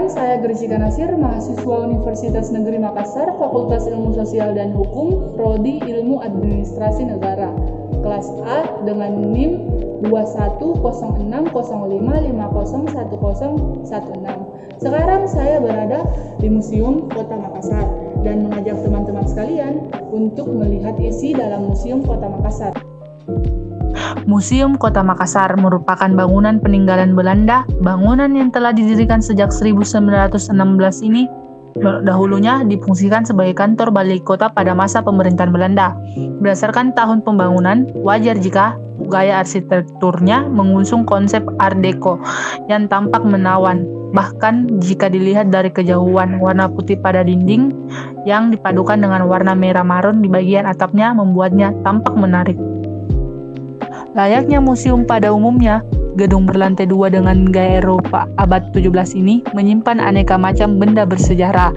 saya Gresika Nasir, mahasiswa Universitas Negeri Makassar, Fakultas Ilmu Sosial dan Hukum, Prodi Ilmu Administrasi Negara, kelas A dengan NIM 210605501016. Sekarang saya berada di Museum Kota Makassar dan mengajak teman-teman sekalian untuk melihat isi dalam Museum Kota Makassar. Museum Kota Makassar merupakan bangunan peninggalan Belanda. Bangunan yang telah didirikan sejak 1916 ini dahulunya difungsikan sebagai kantor balai kota pada masa pemerintahan Belanda. Berdasarkan tahun pembangunan, wajar jika gaya arsitekturnya mengusung konsep Art Deco yang tampak menawan. Bahkan jika dilihat dari kejauhan, warna putih pada dinding yang dipadukan dengan warna merah marun di bagian atapnya membuatnya tampak menarik. Layaknya museum pada umumnya, gedung berlantai 2 dengan gaya Eropa abad 17 ini menyimpan aneka macam benda bersejarah.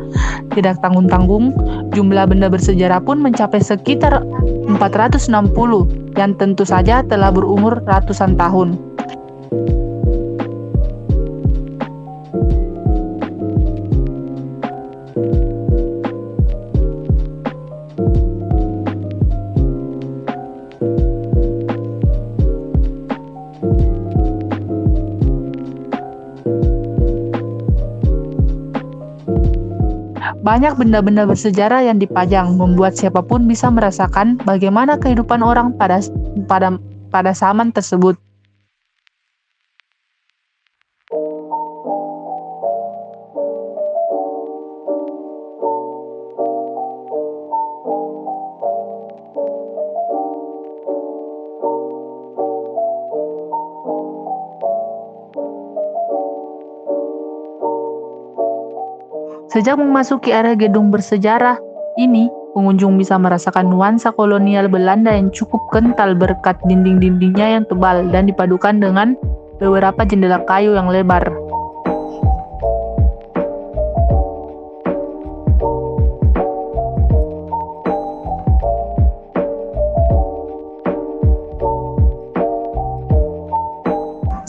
Tidak tanggung-tanggung, jumlah benda bersejarah pun mencapai sekitar 460 yang tentu saja telah berumur ratusan tahun. Banyak benda-benda bersejarah yang dipajang, membuat siapapun bisa merasakan bagaimana kehidupan orang pada zaman tersebut. Sejak memasuki area gedung bersejarah ini, pengunjung bisa merasakan nuansa kolonial Belanda yang cukup kental berkat dinding-dindingnya yang tebal dan dipadukan dengan beberapa jendela kayu yang lebar.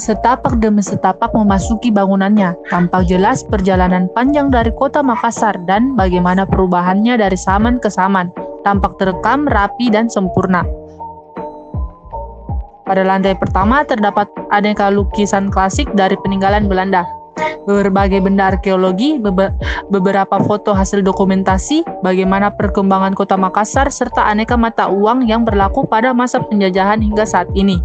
Setapak demi setapak memasuki bangunannya, tampak jelas perjalanan panjang dari kota Makassar dan bagaimana perubahannya dari zaman ke zaman, tampak terekam, rapi, dan sempurna. Pada lantai pertama terdapat aneka lukisan klasik dari peninggalan Belanda, berbagai benda arkeologi, beberapa foto hasil dokumentasi, bagaimana perkembangan kota Makassar, serta aneka mata uang yang berlaku pada masa penjajahan hingga saat ini.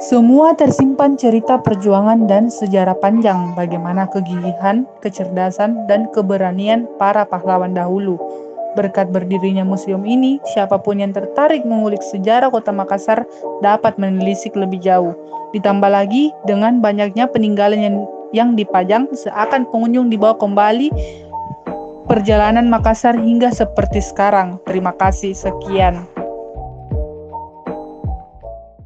Semua tersimpan cerita perjuangan dan sejarah panjang bagaimana kegigihan, kecerdasan, dan keberanian para pahlawan dahulu. Berkat berdirinya museum ini, siapapun yang tertarik mengulik sejarah Kota Makassar dapat menelisik lebih jauh. Ditambah lagi dengan banyaknya peninggalan yang dipajang, seakan pengunjung dibawa kembali perjalanan Makassar hingga seperti sekarang. Terima kasih, sekian.